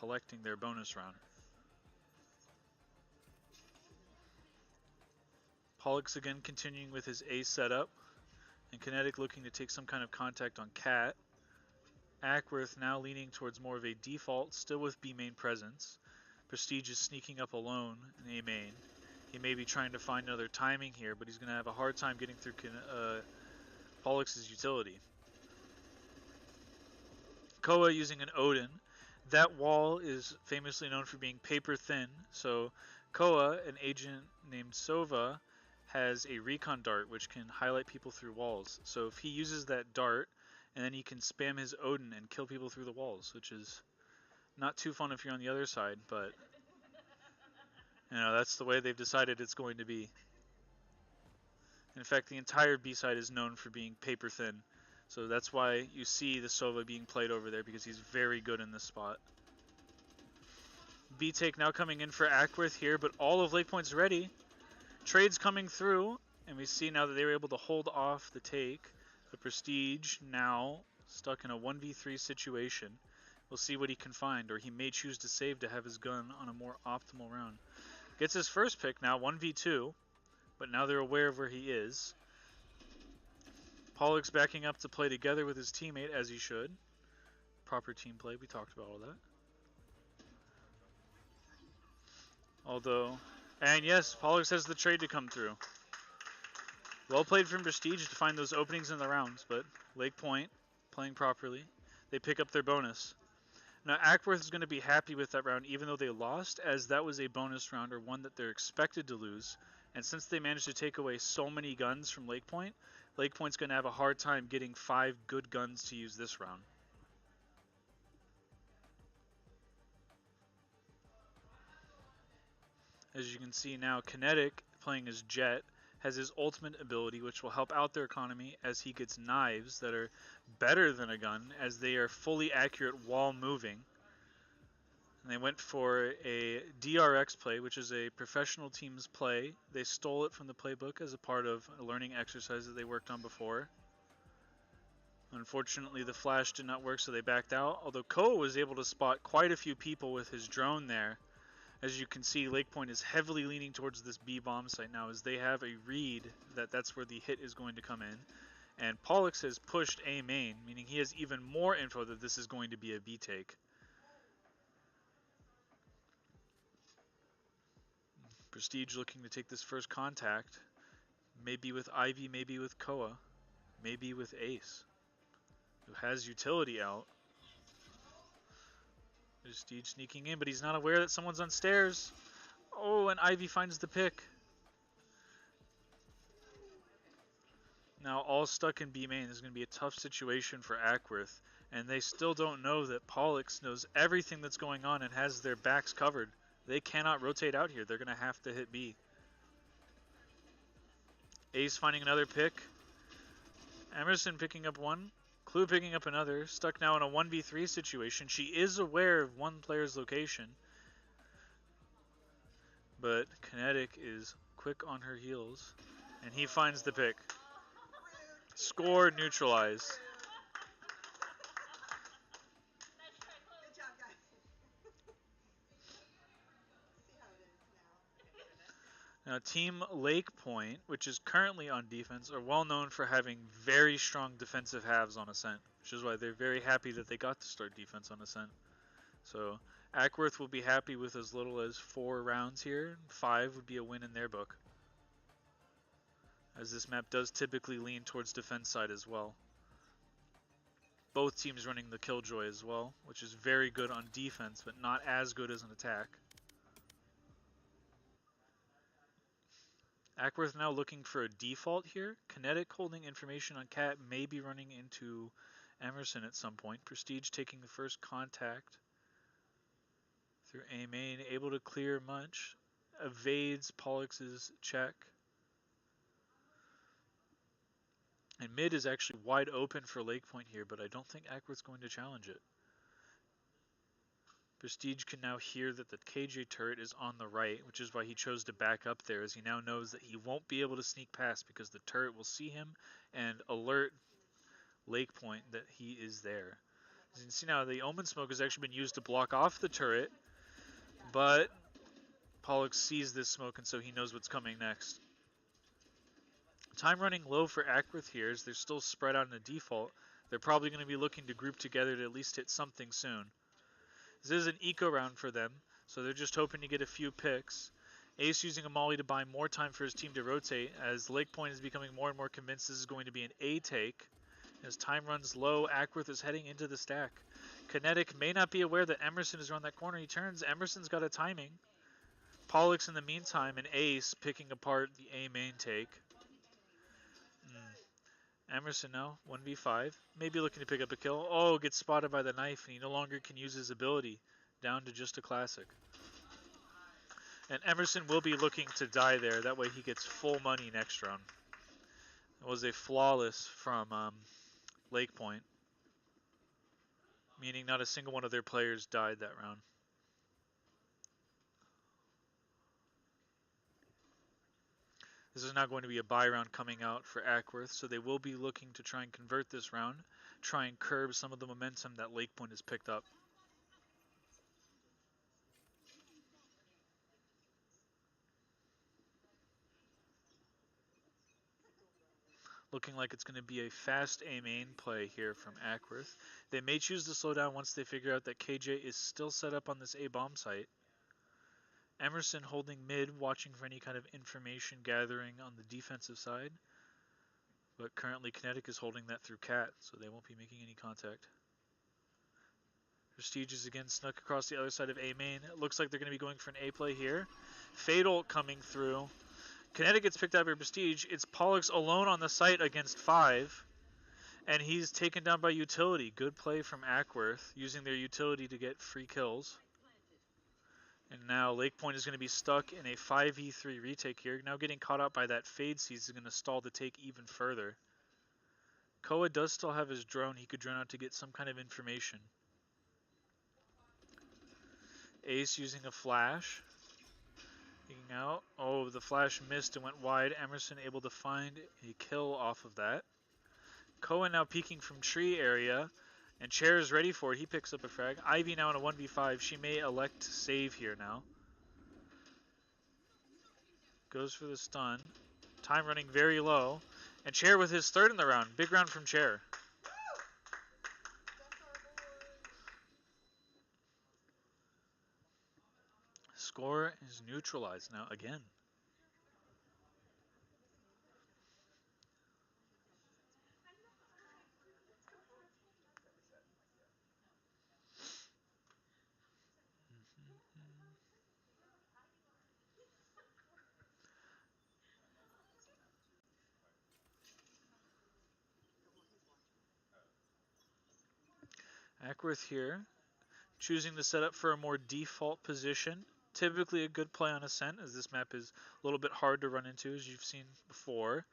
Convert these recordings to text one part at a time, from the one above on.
collecting their bonus round. Pollux again continuing with his A setup, and Kinetic looking to take some kind of contact on Cat. Acworth now leaning towards more of a default, still with B main presence. Prestige is sneaking up alone in A main. He may be trying to find another timing here, but he's going to have a hard time getting through Pollux's utility. Koa using an Odin. That wall is famously known for being paper thin, so Koa, an agent named Sova, has a recon dart which can highlight people through walls. So if he uses that dart, and then he can spam his Odin and kill people through the walls, which is not too fun if you're on the other side, but you know, that's the way they've decided it's going to be. In fact, the entire B side is known for being paper thin, so that's why you see the Sova being played over there, because he's very good in this spot. B take now coming in for Acworth here, but all of Lakepoint's ready. Trades coming through, and we see now that they were able to hold off the take. The Prestige now stuck in a 1v3 situation. We'll see what he can find, or he may choose to save to have his gun on a more optimal round. Gets his first pick now, 1v2, but now they're aware of where he is. Pollux backing up to play together with his teammate, as he should. Proper team play, we talked about all that. Although, and yes, Pollux has the trade to come through. Well played from Prestige to find those openings in the rounds, but Lakepoint playing properly. They pick up their bonus. Now Acworth is going to be happy with that round even though they lost, as that was a bonus round, or one that they're expected to lose. And since they managed to take away so many guns from Lakepoint, Lakepoint's going to have a hard time getting 5 good guns to use this round. As you can see now, Kinetic, playing as Jet, has his ultimate ability, which will help out their economy as he gets knives that are better than a gun, as they are fully accurate while moving. And they went for a DRX play, which is a professional team's play. They stole it from the playbook as a part of a learning exercise that they worked on before. Unfortunately, the flash did not work, so they backed out, although Koa was able to spot quite a few people with his drone there. As you can see, Lakepoint is heavily leaning towards this B bomb site now, as they have a read that that's where the hit is going to come in. And Pollux has pushed A main, meaning he has even more info that this is going to be a B take. Prestige looking to take this first contact. Maybe with Ivy, maybe with Koa, maybe with Ace, who has utility out. Prestige sneaking in, but he's not aware that someone's on stairs. Oh, and Ivy finds the pick. Now all stuck in B main. This is going to be a tough situation for Acworth, and they still don't know that Pollux knows everything that's going on and has their backs covered. They cannot rotate out here. They're going to have to hit B. Ace finding another pick. Emerson picking up one. Clue picking up another. Stuck now in a 1v3 situation. She is aware of one player's location, but Kinetic is quick on her heels, and he finds the pick. Score, neutralized. Now, Team Lakepoint, which is currently on defense, are well known for having very strong defensive halves on Ascent, which is why they're very happy that they got to start defense on Ascent. So, Acworth will be happy with as little as 4 rounds here. 5 would be a win in their book, as this map does typically lean towards defense side as well. Both teams running the Killjoy as well, which is very good on defense, but not as good as an attack. Acworth now looking for a default here. Kinetic holding information on Cat, may be running into Emerson at some point. Prestige taking the first contact through A main, able to clear much. Evades Pollux's check. And mid is actually wide open for Lakepoint here, but I don't think Acworth's going to challenge it. Prestige can now hear that the KJ turret is on the right, which is why he chose to back up there, as he now knows that he won't be able to sneak past because the turret will see him and alert Lakepoint that he is there. As you can see now, the Omen Smoke has actually been used to block off the turret, but Pollux sees this smoke, and so he knows what's coming next. Time running low for Acworth here, as they're still spread out in the default. They're probably going to be looking to group together to at least hit something soon. This is an eco round for them, so they're just hoping to get a few picks. Ace using a molly to buy more time for his team to rotate, as Lakepoint is becoming more and more convinced this is going to be an A take. As time runs low, Acworth is heading into the stack. Kinetic may not be aware that Emerson is around that corner. He turns. Emerson's got a timing. Pollux in the meantime, and Ace picking apart the A main take. Emerson now, 1v5. Maybe looking to pick up a kill. Oh, gets spotted by the knife, and he no longer can use his ability. Down to just a classic. And Emerson will be looking to die there. That way he gets full money next round. It was a flawless from Lakepoint. Meaning not a single one of their players died that round. This is now going to be a buy round coming out for Acworth, so they will be looking to try and convert this round, try and curb some of the momentum that Lakepoint has picked up. Looking like it's going to be a fast A main play here from Acworth. They may choose to slow down once they figure out that KJ is still set up on this A bomb site. Emerson holding mid, watching for any kind of information gathering on the defensive side. But currently Kinetic is holding that through Cat, so they won't be making any contact. Prestige is again snuck across the other side of A main. It looks like they're going to be going for an A play here. Fatal coming through. Kinetic gets picked up by Prestige. It's Pollux alone on the site against 5. And he's taken down by utility. Good play from Acworth, using their utility to get free kills. And now Lakepoint is going to be stuck in a 5v3 retake here. Now getting caught out by that Fade Seize is going to stall the take even further. Koa does still have his drone. He could drone out to get some kind of information. Ace using a flash. Peeking out. Oh, the flash missed and went wide. Emerson able to find a kill off of that. Koa now peeking from tree area. And Chair is ready for it. He picks up a frag. Ivy now in a 1v5. She may elect to save here now. Goes for the stun. Time running very low. And Chair with his third in the round. Big round from Chair. Score is neutralized now again. Acworth here, choosing to set up for a more default position. Typically a good play on Ascent, as this map is a little bit hard to run into, as you've seen before.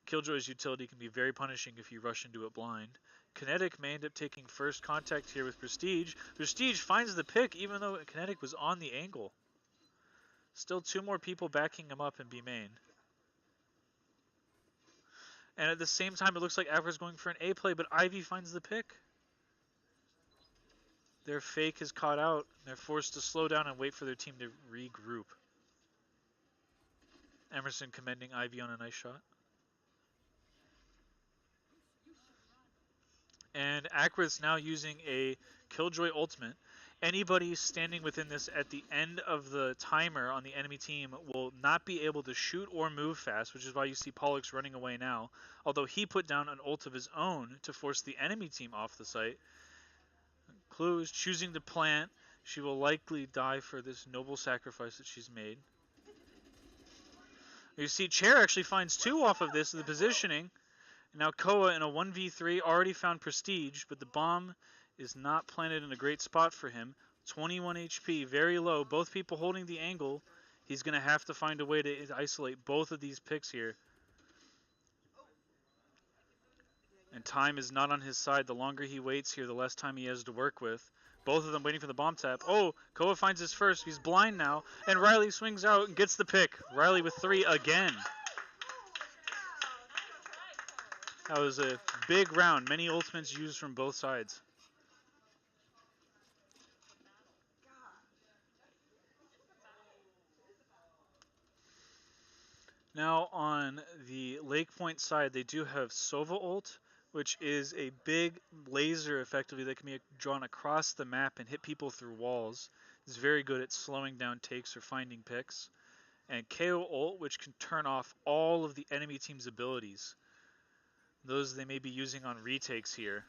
Killjoy's utility can be very punishing if you rush into it blind. Kinetic may end up taking first contact here with Prestige. Prestige finds the pick, even though Kinetic was on the angle. Still 2 more people backing him up in B main. And at the same time, it looks like Acworth's going for an A play, but Ivy finds the pick. Their fake is caught out. They're forced to slow down and wait for their team to regroup. Emerson commending Ivy on a nice shot. And Acworth's now using a Killjoy ultimate. Anybody standing within this at the end of the timer on the enemy team will not be able to shoot or move fast, which is why you see Pollux running away now. Although he put down an ult of his own to force the enemy team off the site. Clue is choosing to plant. She will likely die for this noble sacrifice that she's made. You see, Chair actually finds 2 off of this, the positioning. Now Koa in a 1v3 already found Prestige, but the bomb is not planted in a great spot for him. 21 HP, very low. Both people holding the angle. He's going to have to find a way to isolate both of these picks here. And time is not on his side. The longer he waits here, the less time he has to work with. Both of them waiting for the bomb tap. Oh, Koa finds his first. He's blind now. And Riley swings out and gets the pick. Riley with 3 again. That was a big round. Many ultimates used from both sides. Now on the Lakepoint side, they do have Sova ult, which is a big laser effectively that can be drawn across the map and hit people through walls. It's very good at slowing down takes or finding picks. And KO ult, which can turn off all of the enemy team's abilities. Those they may be using on retakes here.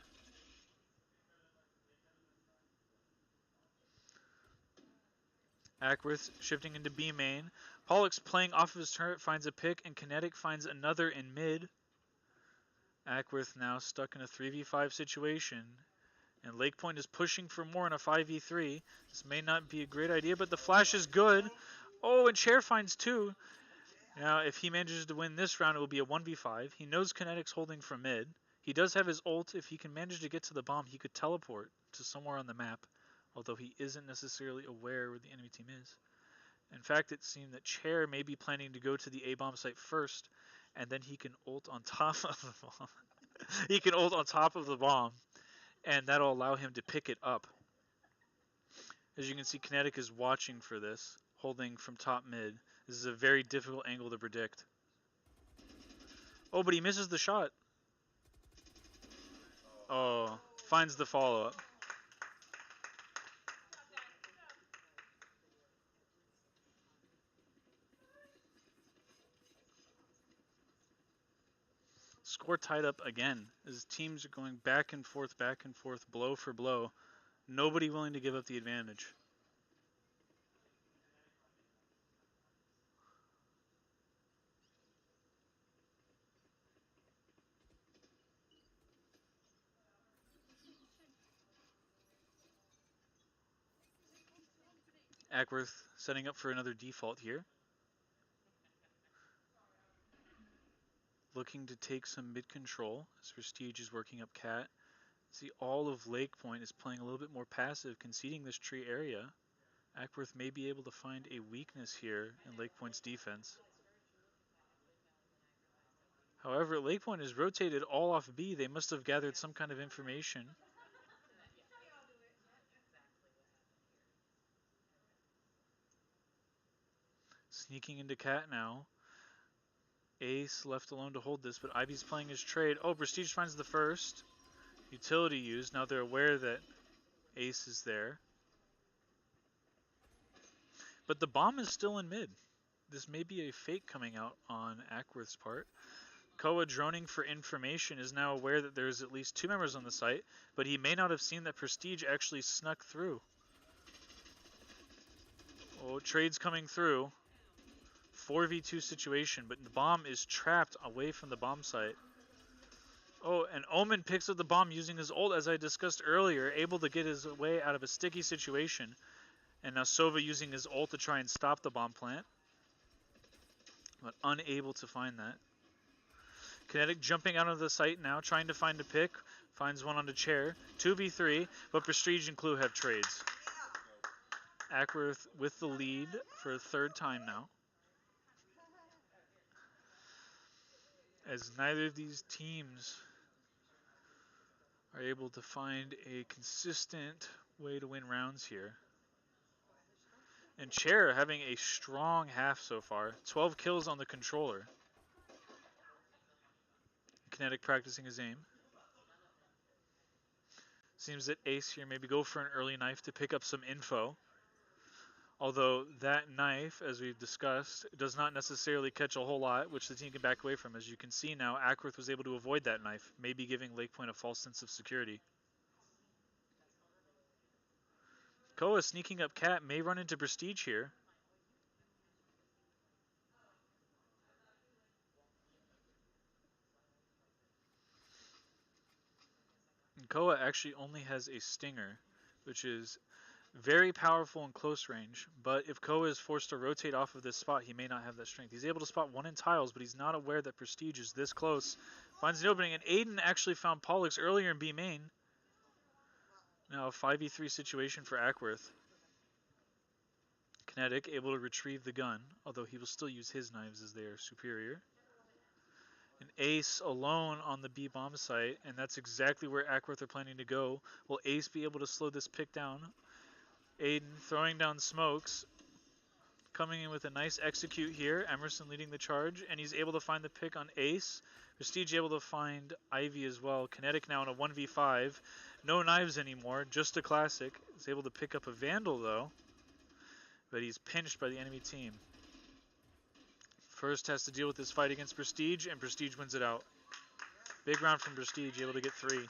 Acworth shifting into B main. Pollux playing off of his turret finds a pick, and Kinetic finds another in mid. Acworth now stuck in a 3v5 situation, and Lakepoint is pushing for more in a 5v3. This may not be a great idea, but the flash is good. Oh, and Chair finds two. Now, if he manages to win this round, it will be a 1v5. He knows Kinetic's holding from mid. He does have his ult. If he can manage to get to the bomb, he could teleport to somewhere on the map, although he isn't necessarily aware where the enemy team is. In fact, it seemed that Chair may be planning to go to the A-bomb site first, and then he can ult on top of the bomb. He can ult on top of the bomb, and that'll allow him to pick it up. As you can see, Kinetic is watching for this, holding from top mid. This is a very difficult angle to predict. Oh, but he misses the shot. Oh, finds the follow-up. Score tied up again as teams are going back and forth, blow for blow. Nobody willing to give up the advantage. Acworth setting up for another default here. Looking to take some mid control as Prestige is working up Cat. See, all of Lakepoint is playing a little bit more passive, conceding this tree area. Acworth may be able to find a weakness here in Lakepoint's defense. However, Lakepoint is rotated all off B. They must have gathered some kind of information. Sneaking into Cat now. Ace left alone to hold this, but Ivy's playing his trade. Oh, Prestige finds the first. Utility used. Now they're aware that Ace is there. But the bomb is still in mid. This may be a fake coming out on Acworth's part. Koa, droning for information, is now aware that there's at least two members on the site, but he may not have seen that Prestige actually snuck through. Oh, trades coming through. 4v2 situation, but the bomb is trapped away from the bomb site. Oh, and Omen picks up the bomb using his ult, as I discussed earlier, able to get his way out of a sticky situation. And now Sova using his ult to try and stop the bomb plant, but unable to find that. Kinetic jumping out of the site now, trying to find a pick. Finds one on the chair. 2v3, but Prestige and Clue have trades. Acworth with the lead for a third time now. As neither of these teams are able to find a consistent way to win rounds here. And Chair having a strong half so far. 12 kills on the controller. Kinetic practicing his aim. Seems that Ace here maybe go for an early knife to pick up some info. Although that knife, as we've discussed, does not necessarily catch a whole lot, which the team can back away from. As you can see now, Acworth was able to avoid that knife, maybe giving Lakepoint a false sense of security. Koa sneaking up Cat may run into Prestige here. And Koa actually only has a Stinger, which is very powerful in close range, but if Koa is forced to rotate off of this spot, he may not have that strength. He's able to spot one in tiles, but he's not aware that Prestige is this close. Finds the opening, and Aiden actually found Pollux earlier in B main. Now a 5v3 situation for Acworth. Kinetic able to retrieve the gun, although he will still use his knives as they are superior. An Ace alone on the B bomb site, and that's exactly where Acworth are planning to go. Will Ace be able to slow this pick down? Aiden throwing down smokes. coming in with a nice execute here. Emerson leading the charge, and he's able to find the pick on Ace. Prestige able to find Ivy as well. Kinetic now in a 1v5. No knives anymore, just a classic. He's able to pick up a Vandal though, but he's pinched by the enemy team. First has to deal with this fight against Prestige, and Prestige wins it out. Big round from Prestige, able to get 3. It's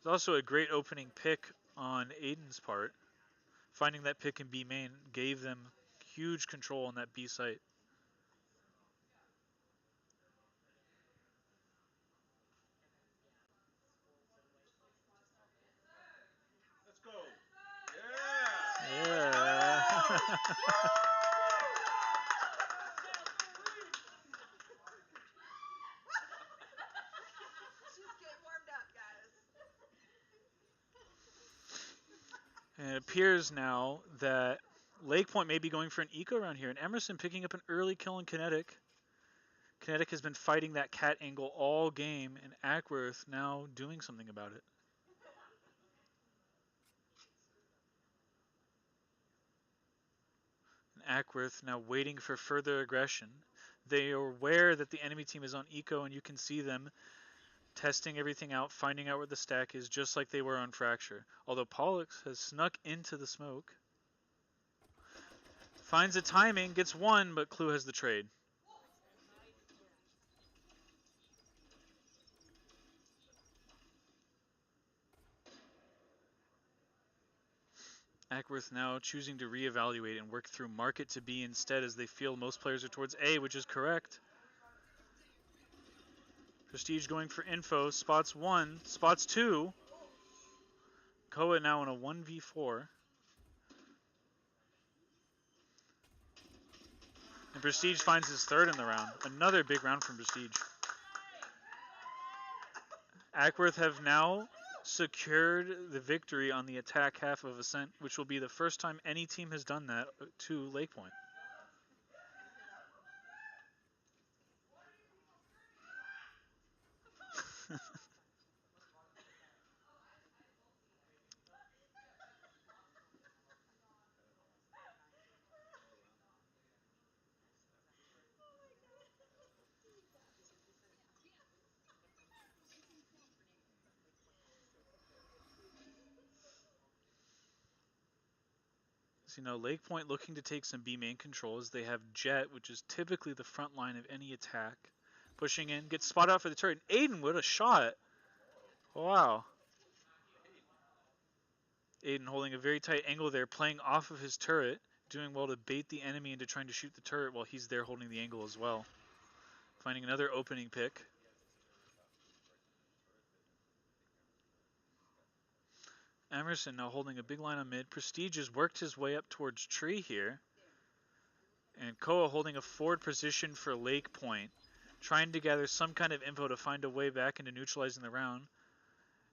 also a great opening pick on Aiden's part. Finding that pick in B main gave them huge control on that B site. Let's go. Yeah. And it appears now that Lakepoint may be going for an eco round here, and Emerson picking up an early kill on Kinetic. Kinetic has been fighting that cat angle all game, and Acworth now doing something about it. And Acworth now waiting for further aggression. They are aware that the enemy team is on eco, and you can see them testing everything out, finding out where the stack is, just like they were on Fracture. Although Pollux has snuck into the smoke. Finds a timing, gets 1, but Clue has the trade. Acworth now choosing to reevaluate and work through market to B instead, as they feel most players are towards A, which is correct. Prestige going for info, spots 1, spots 2. Koa now in a 1v4. And Prestige finds his 3rd in the round. Another big round from Prestige. Acworth have now secured the victory on the attack half of Ascent, which will be the first time any team has done that to Lakepoint. So, Lakepoint looking to take some B main control as they have Jet, which is typically the front line of any attack. Pushing in, gets spot out for the turret. Aiden, what a shot! Wow. Aiden holding a very tight angle there, playing off of his turret, doing well to bait the enemy into trying to shoot the turret while he's there holding the angle as well. Finding another opening pick. Emerson now holding a big line on mid. Prestige has worked his way up towards tree here. And Koa holding a forward position for Lakepoint, trying to gather some kind of info to find a way back into neutralizing the round.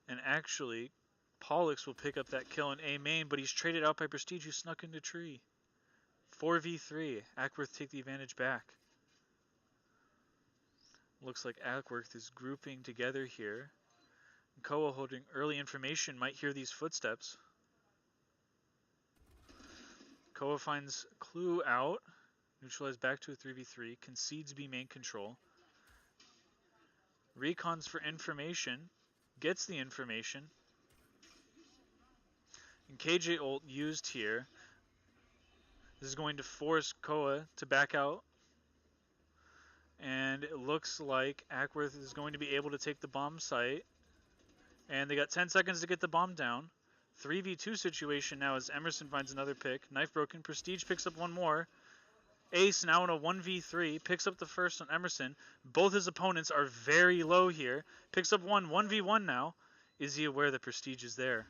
And actually, Pollux will pick up that kill in A main, but he's traded out by Prestige, who snuck into tree. 4v3. Acworth take the advantage back. Looks like Acworth is grouping together here. Koa holding early information, might hear these footsteps. Koa finds Clue out. Neutralized back to a 3v3. Concedes B main control. Recons for information. Gets the information. And KJ ult used here. This is going to force Koa to back out. And it looks like Acworth is going to be able to take the bomb site. And they got 10 seconds to get the bomb down. 3v2 situation now as Emerson finds another pick. Knife broken. Prestige picks up one more. Ace now in a 1v3. Picks up the first on Emerson. Both his opponents are very low here. Picks up one. 1v1 now. Is he aware that Prestige is there?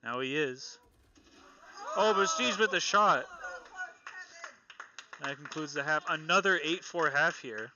Now he is. Oh, Prestige with the shot. That concludes the half. Another 8-4 half here.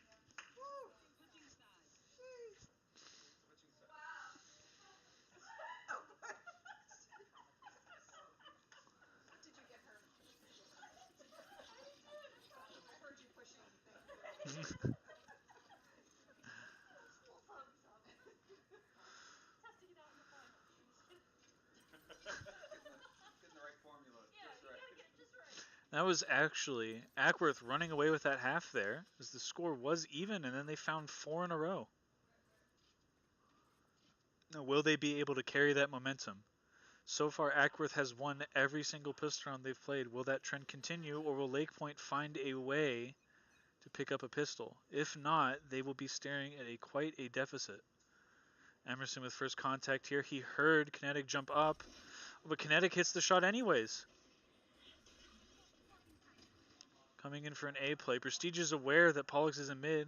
That was actually Acworth running away with that half there, as the score was even, and then they found 4 in a row. Now, will they be able to carry that momentum? So far, Acworth has won every single pistol round they've played. Will that trend continue, or will Lakepoint find a way to pick up a pistol? If not, they will be staring at quite a deficit. Emerson with first contact here. He heard Kinetic jump up, but Kinetic hits the shot anyways. Coming in for an A play. Prestige is aware that Pollux is in mid,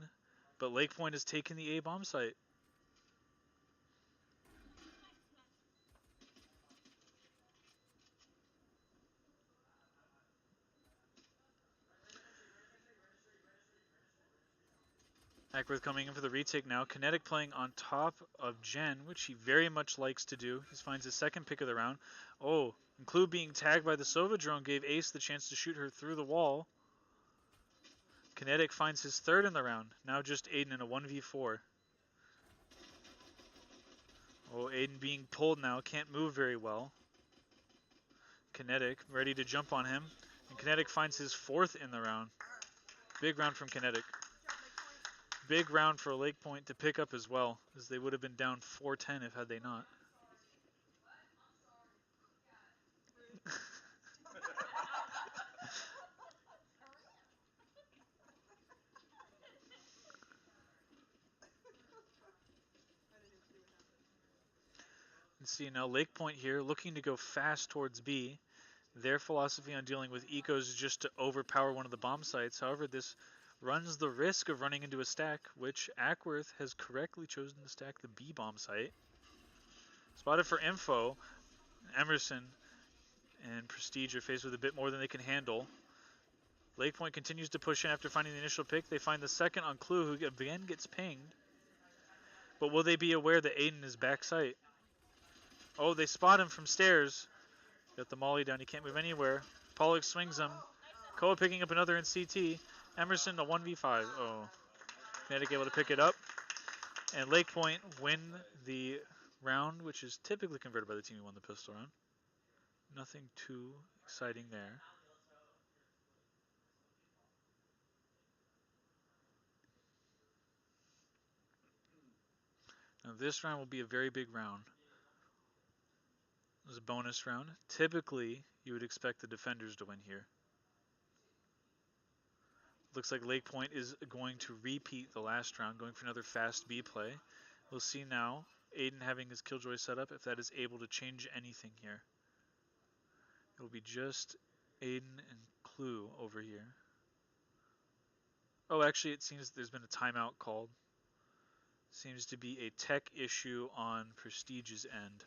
but Lakepoint has taken the A bomb site. Acworth coming in for the retake now. Kinetic playing on top of Jen, which he very much likes to do. He finds his second pick of the round. Oh, Clue being tagged by the Sova drone gave Ace the chance to shoot her through the wall. Kinetic finds his third in the round. Now just Aiden in a 1v4. Oh, Aiden being pulled now. Can't move very well. Kinetic ready to jump on him. And Kinetic finds his fourth in the round. Big round from Kinetic. Big round for Lakepoint to pick up as well, as they would have been down 4-10 if had they not. Let's see now, Lakepoint here looking to go fast towards B. Their philosophy on dealing with ecos is just to overpower one of the bomb sites. However, this runs the risk of running into a stack, which Acworth has correctly chosen to stack the B bomb site. Spotted for info. Emerson and Prestige are faced with a bit more than they can handle. Lakepoint continues to push in after finding the initial pick. They find the second on Clue, who again gets pinged. But will they be aware that Aiden is back site? Oh, they spot him from stairs. Got the molly down. He can't move anywhere. Pollux swings him. Koa picking up another in CT. Emerson a 1v5. Oh. Kinetic able to pick it up. And Lakepoint win the round, which is typically converted by the team who won the pistol round. Nothing too exciting there. Now this round will be a very big round. It was a bonus round. Typically, you would expect the defenders to win here. Looks like Lakepoint is going to repeat the last round, going for another fast B play. We'll see now, Aiden having his Killjoy set up, if that is able to change anything here. It will be just Aiden and Clue over here. Oh, actually, it seems there's been a timeout called. Seems to be a tech issue on Prestige's end.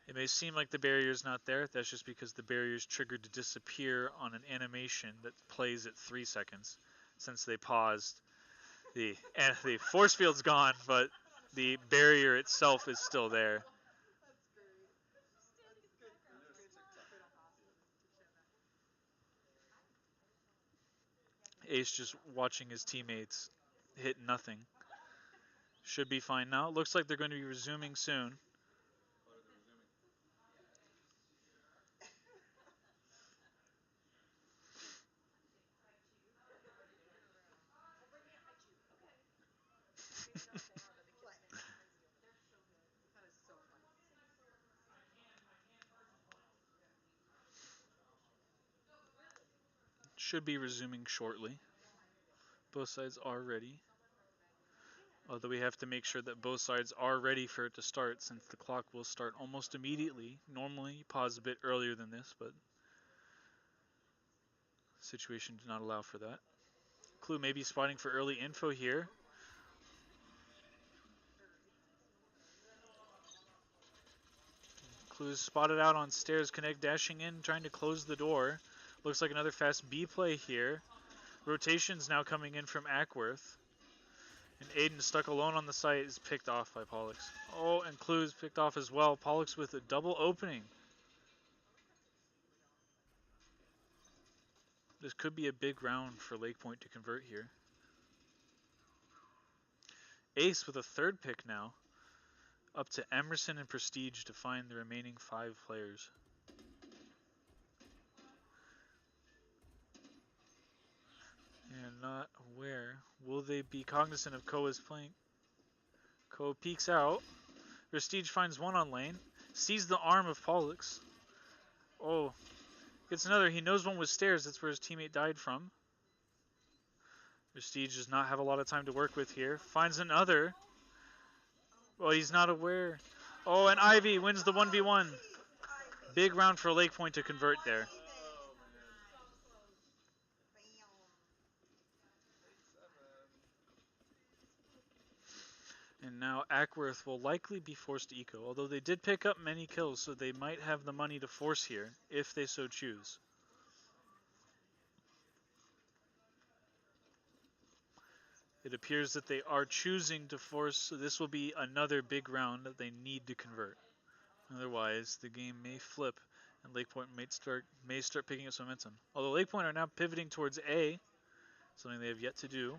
It may seem like the barrier is not there. That's just because the barrier is triggered to disappear on an animation that plays at 3 seconds since they paused. The force field's gone, but the barrier itself is still there. Ace just watching his teammates hit nothing. Should be fine now. Looks like they're going to be resuming soon. Should be resuming shortly. Both sides are ready. Although we have to make sure that both sides are ready for it to start, since the clock will start almost immediately. Normally, you pause a bit earlier than this, but the situation did not allow for that. Clue may be spotting for early info here. Clue is spotted out on stairs. Connect dashing in, trying to close the door. Looks like another fast B play here. Rotations now coming in from Acworth. And Aiden, stuck alone on the site, is picked off by Pollux. Oh, and Clue is picked off as well. Pollux with a double opening. This could be a big round for Lakepoint to convert here. Ace with a third pick now. Up to Emerson and Prestige to find the remaining 5 players. they be cognizant of Koa's playing? Koa peeks out. Prestige finds one on lane. Sees the arm of Pollux. Oh, gets another. He knows one was stairs. That's where his teammate died from. Prestige does not have a lot of time to work with here. Finds another. Well, he's not aware. Oh, and Ivy wins the 1v1. Big round for Lakepoint to convert there. And now Acworth will likely be forced to eco, although they did pick up many kills, so they might have the money to force here, if they so choose. It appears that they are choosing to force, so this will be another big round that they need to convert. Otherwise, the game may flip, and Lakepoint may start picking up some momentum. Although Lakepoint are now pivoting towards A, something they have yet to do.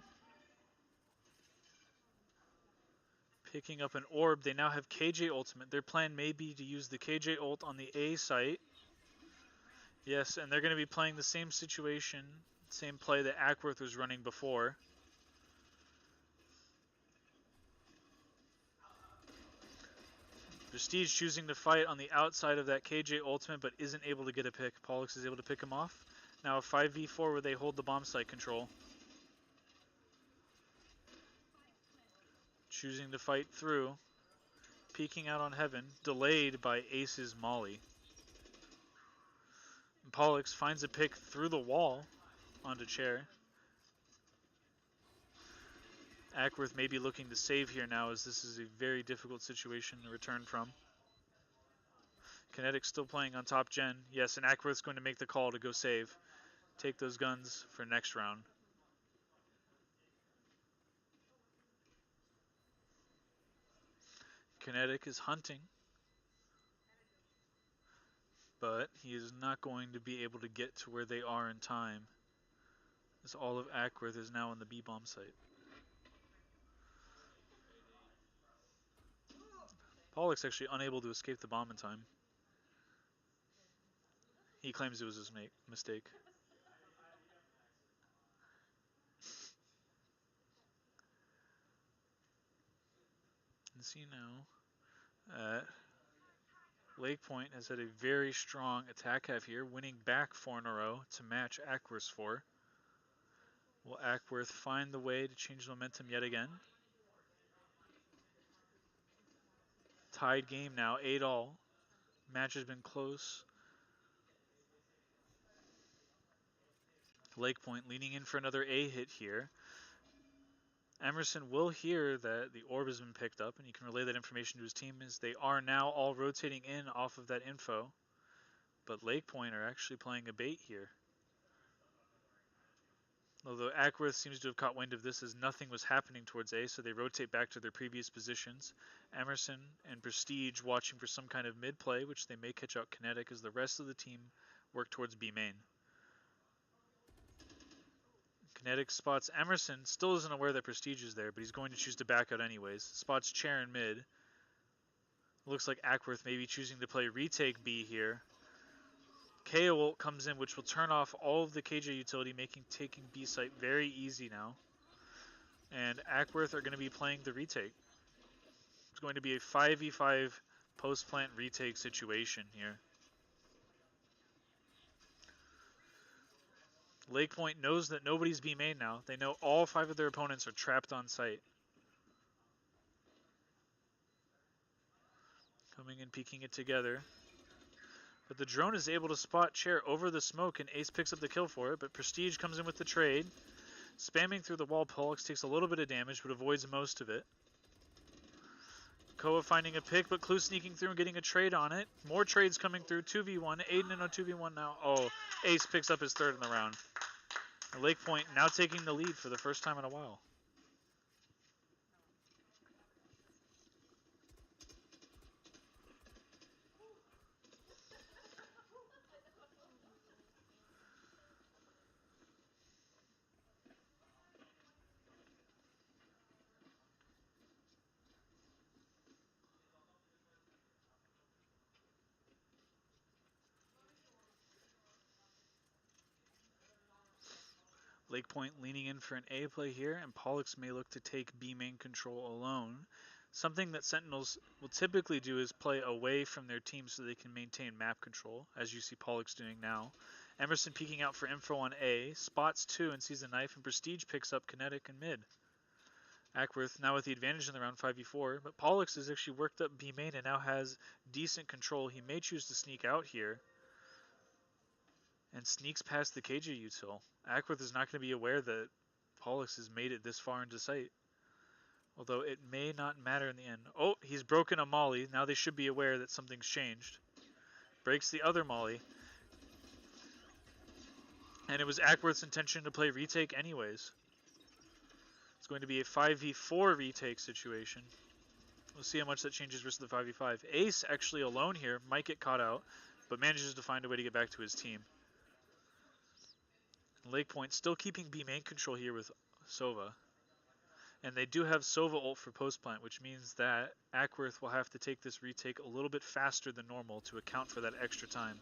Picking up an orb, they now have KJ ultimate. Their plan may be to use the KJ ult on the A site. Yes, and they're going to be playing the same situation, same play that Acworth was running before. Prestige choosing to fight on the outside of that KJ ultimate, but isn't able to get a pick. Pollux is able to pick him off. Now a 5v4 where they hold the bomb site control. Choosing to fight through. Peeking out on Heaven. Delayed by Ace's Molly. And Pollux finds a pick through the wall onto Chair. Acworth may be looking to save here now, as this is a very difficult situation to return from. Kinetic still playing on top gen. Yes, and Acworth's going to make the call to go save. Take those guns for next round. Kinetic is hunting, but he is not going to be able to get to where they are in time, as all of Acworth is now on the B-bomb site. Pollux actually unable to escape the bomb in time. He claims it was his mistake. And see now, Lakepoint has had a very strong attack half here, winning back 4 in a row to match Acworth's 4. Will Acworth find the way to change momentum yet again? Tied game now, 8-all. Match has been close. Lakepoint leaning in for another A hit here. Emerson will hear that the orb has been picked up, and he can relay that information to his team as they are now all rotating in off of that info. But Lakepoint are actually playing a bait here. Although Acworth seems to have caught wind of this as nothing was happening towards A, so they rotate back to their previous positions. Emerson and Prestige watching for some kind of mid-play, which they may catch out Kinetic as the rest of the team work towards B main. Kinetic spots Emerson, still isn't aware that Prestige is there, but he's going to choose to back out anyways. Spots Chair in mid. Looks like Acworth may be choosing to play retake B here. KO ult comes in, which will turn off all of the KJ utility, making taking B site very easy now. And Acworth are going to be playing the retake. It's going to be a 5v5 post-plant retake situation here. Lakepoint knows that nobody's B main now. They know all 5 of their opponents are trapped on site. Coming and peeking it together. But the drone is able to spot Chair over the smoke, and Ace picks up the kill for it, but Prestige comes in with the trade. Spamming through the wall, Pollux takes a little bit of damage, but avoids most of it. Koa finding a pick, but Clue sneaking through and getting a trade on it. More trades coming through, 2v1. Aiden in a 2v1 now. Oh, Ace picks up his 3rd in the round. Lakepoint now taking the lead for the first time in a while. Lakepoint leaning in for an A play here, and Pollux may look to take B main control alone. Something that Sentinels will typically do is play away from their team so they can maintain map control, as you see Pollux doing now. Emerson peeking out for info on A, spots 2 and sees a knife, and Prestige picks up Kinetic and mid. Acworth now with the advantage in the round 5v4, but Pollux has actually worked up B main and now has decent control. He may choose to sneak out here and sneaks past the KJ util. Acworth is not going to be aware that Pollux has made it this far into sight, although it may not matter in the end. Oh, he's broken a molly. Now they should be aware that something's changed. Breaks the other molly. And it was Acworth's intention to play retake anyways. It's going to be a 5v4 retake situation. We'll see how much that changes versus the 5v5. Ace actually alone here, might get caught out, but manages to find a way to get back to his team. Lakepoint still keeping B main control here with Sova. And they do have Sova ult for post plant, which means that Acworth will have to take this retake a little bit faster than normal to account for that extra time.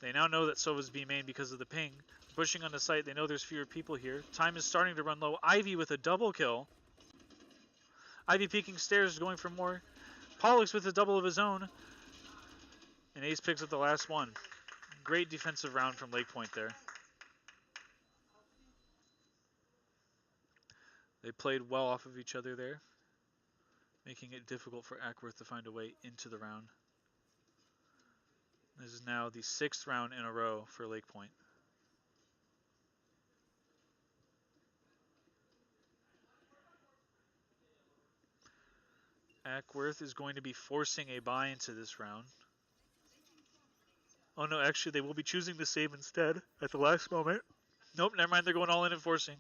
They now know that Sova's B main because of the ping. Pushing on the site, they know there's fewer people here. Time is starting to run low. Ivy with a double kill. Ivy peeking stairs, going for more. Pollux with a double of his own. And Ace picks up the last one. Great defensive round from Lakepoint there. They played well off of each other there, making it difficult for Acworth to find a way into the round. This is now the 6th round in a row for Lakepoint. Acworth is going to be forcing a buy into this round. Oh no, actually they will be choosing to save instead at the last moment. Nope, never mind, they're going all in and forcing.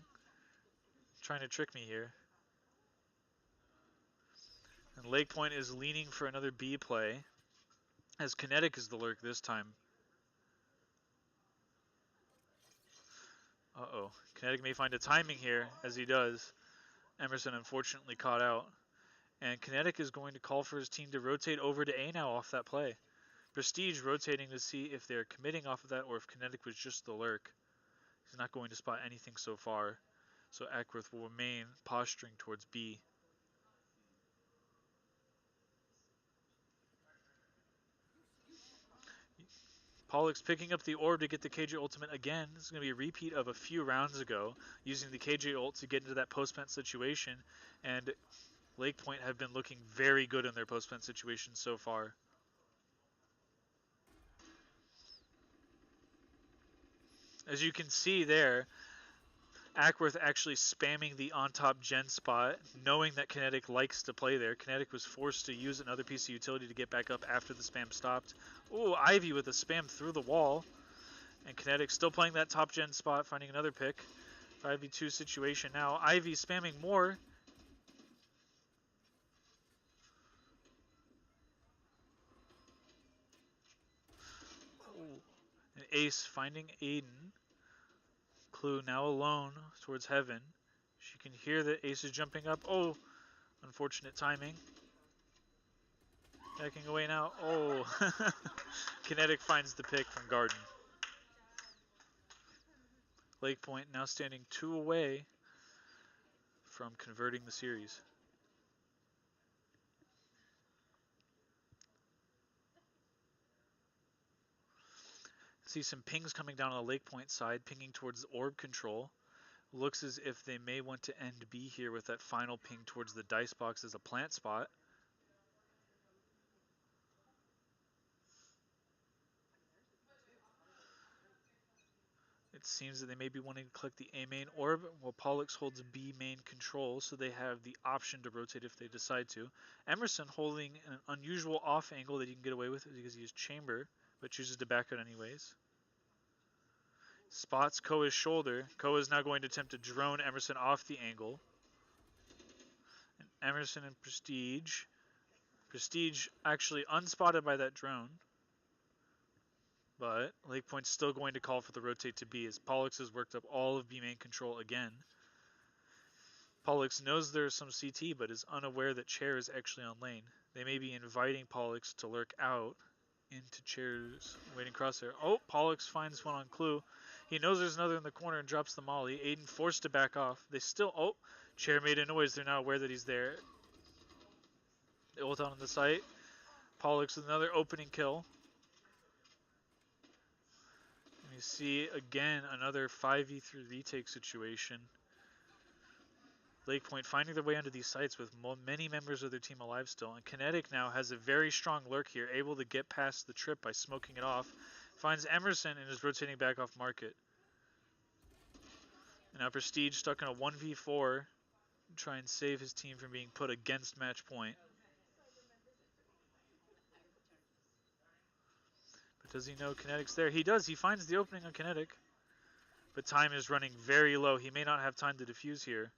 Trying to trick me here. And Lakepoint is leaning for another B play, as Kinetic is the lurk this time. Uh-oh. Kinetic may find a timing here, as he does. Emerson unfortunately caught out. And Kinetic is going to call for his team to rotate over to A now off that play. Prestige rotating to see if they're committing off of that or if Kinetic was just the lurk. He's not going to spot anything so far, so Acworth will remain posturing towards B. Pollux picking up the orb to get the KJ ultimate again. This is going to be a repeat of a few rounds ago, using the KJ ult to get into that post-plant situation, and Lakepoint have been looking very good in their post-plant situation so far. As you can see there, Acworth actually spamming the on-top gen spot, knowing that Kinetic likes to play there. Kinetic was forced to use another piece of utility to get back up after the spam stopped. Ooh, Ivy with a spam through the wall. And Kinetic still playing that top gen spot, finding another pick. 5v2 situation now. Ivy spamming more. Ooh. And Ace finding Aiden. Clue now alone towards heaven. She can hear that Ace is jumping up. Oh, unfortunate timing. Backing away now. Oh, Kinetic finds the pick from Garden. Lakepoint now standing 2 away from converting the series. See some pings coming down on the Lakepoint side, pinging towards orb control. Looks as if they may want to end B here with that final ping towards the dice box as a plant spot. It seems that they may be wanting to collect the A main orb, while Pollux holds B main control, so they have the option to rotate if they decide to. Emerson holding an unusual off angle that he can get away with because he has chamber, but chooses to back out anyways. Spots Koa's shoulder. Koa is now going to attempt to drone Emerson off the angle. And Emerson and Prestige. Prestige actually unspotted by that drone. But Lakepoint's still going to call for the rotate to B as Pollux has worked up all of B main control again. Pollux knows there's some CT but is unaware that Chair is actually on lane. They may be inviting Pollux to lurk out into chairs, waiting crosshair. Oh, Pollux finds one on Clue. He knows there's another in the corner and drops the molly. Aiden forced to back off. They still... Oh, chair made a noise. They're now aware that he's there. They ult on the site. Pollux with another opening kill. And you see, again, another 5v3 retake situation. Lakepoint finding their way onto these sites with many members of their team alive still. And Kinetic now has a very strong lurk here, able to get past the trip by smoking it off. Finds Emerson and is rotating back off market. And now Prestige stuck in a 1v4 to try and save his team from being put against match point. But does he know Kinetic's there? He does. He finds the opening on Kinetic. But time is running very low. He may not have time to defuse here.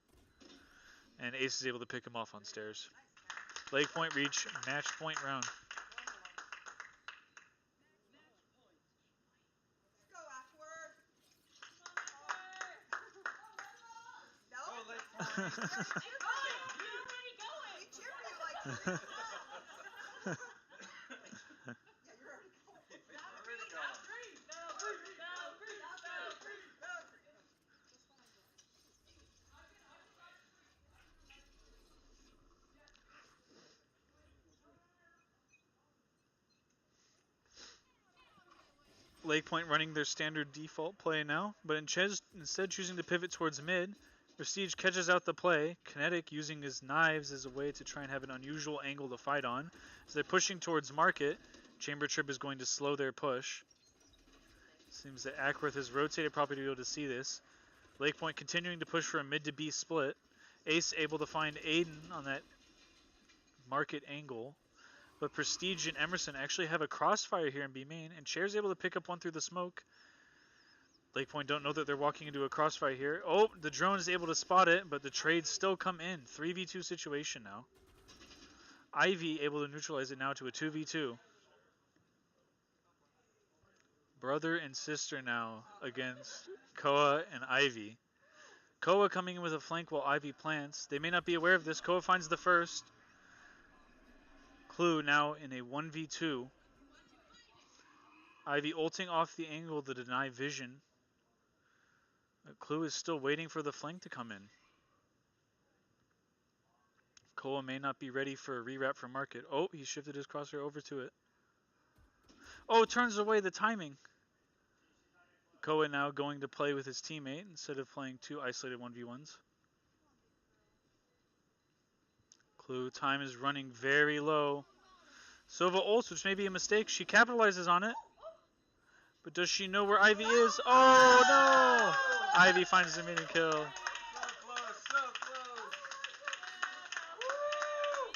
And Ace is able to pick him off on stairs. Lakepoint reach match point round. Lakepoint running their standard default play now, but instead choosing to pivot towards mid. Prestige catches out the play. Kinetic using his knives as a way to try and have an unusual angle to fight on. As they're pushing towards market, Chamber Trip is going to slow their push. Seems that Acworth has rotated properly to be able to see this. Lakepoint continuing to push for a mid to B split. Ace able to find Aiden on that market angle. But Prestige and Emerson actually have a crossfire here in B main, and Chair's able to pick up one through the smoke. Lakepoint don't know that they're walking into a crossfire here. Oh, the drone is able to spot it, but the trades still come in. 3v2 situation now. Ivy able to neutralize it now to a 2v2. Brother and sister now against Koa and Ivy. Koa coming in with a flank while Ivy plants. They may not be aware of this. Koa finds the first. Clue now in a 1v2. Ivy ulting off the angle to deny vision. Clue is still waiting for the flank to come in. Koa may not be ready for a rewrap from market. Oh, he shifted his crosshair over to it. Oh, turns away the timing. Koa now going to play with his teammate instead of playing two isolated 1v1s. Clue, time is running very low. Sova ults, which may be a mistake. She capitalizes on it. But does she know where Ivy is? Oh, no! Ivy finds the mini kill. So close, so close.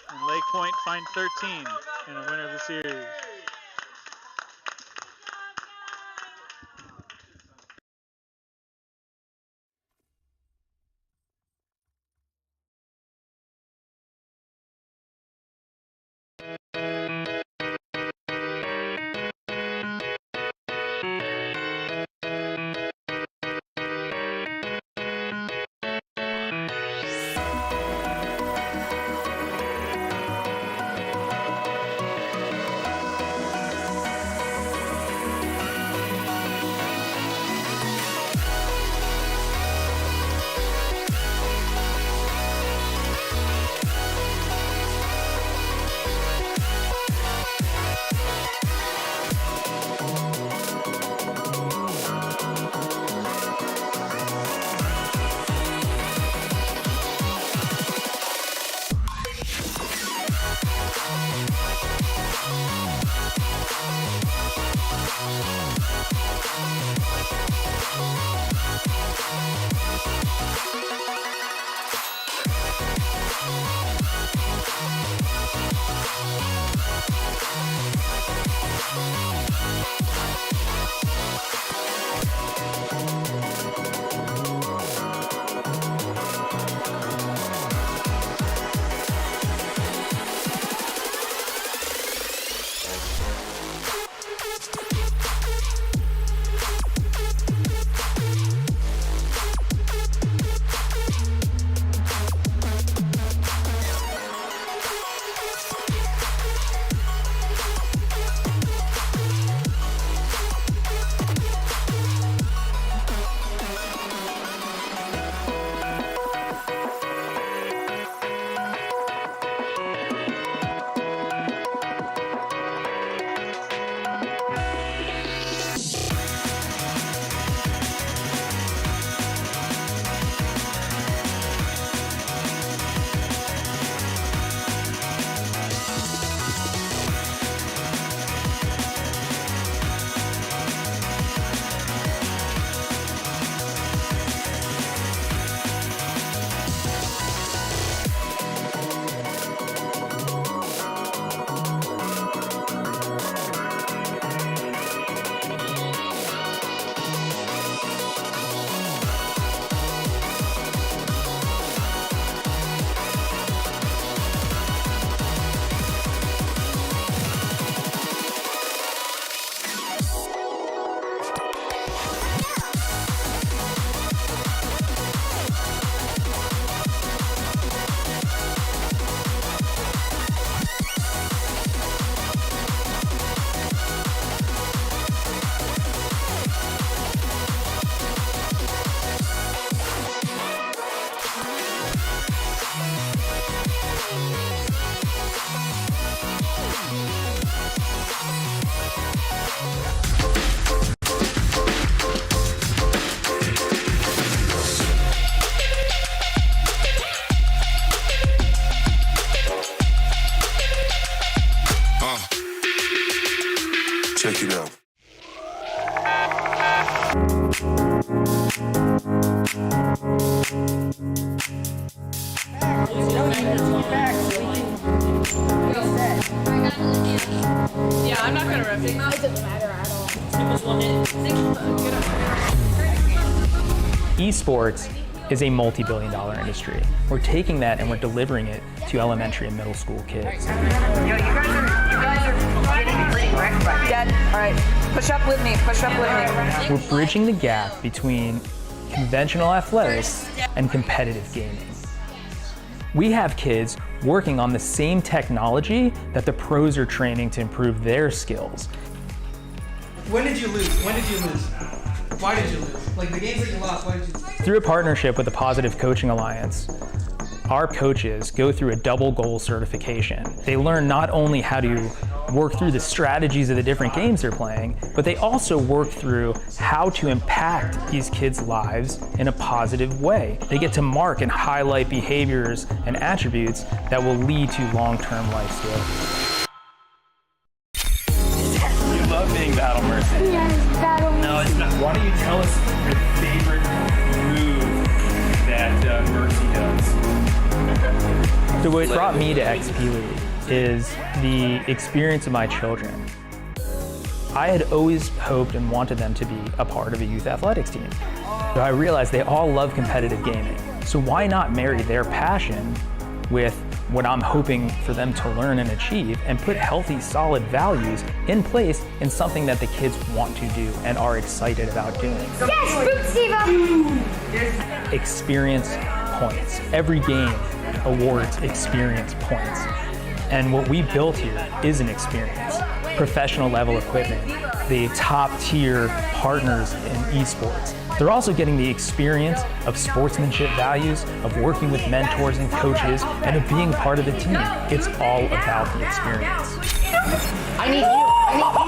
And Lakepoint find 13 in a winner of the series. Check it out. Yeah, I'm not gonna rep it. It doesn't matter at all. Esports is a multi-billion-dollar industry. We're taking that and we're delivering it to elementary and middle school kids. Yo, you guys are getting pretty wrecked by Dad, all right, push up with me, push up with me. We're bridging the gap between conventional athletics and competitive gaming. We have kids working on the same technology that the pros are training to improve their skills. When did you lose? When did you lose? Why did you lose? Like the games that you lost, why did you lose? Through a partnership with the Positive Coaching Alliance, our coaches go through a double goal certification. They learn not only how to work through the strategies of the different games they're playing, but they also work through how to impact these kids' lives in a positive way. They get to mark and highlight behaviors and attributes that will lead to long-term life skills. You love being Battle Mercy. Yes, battle. No, it's not. Why don't you tell us your favorite move that Mercy does? So what brought me to XP League is the experience of my children. I had always hoped and wanted them to be a part of a youth athletics team. So I realized they all love competitive gaming. So why not marry their passion with what I'm hoping for them to learn and achieve and put healthy, solid values in place in something that the kids want to do and are excited about doing. Yes, Boot Steve! Experience points. Every game awards experience points. And what we built here is an experience. Professional level equipment, the top tier partners in esports. They're also getting the experience of sportsmanship values, of working with mentors and coaches, and of being part of the team. It's all about the experience. I need you.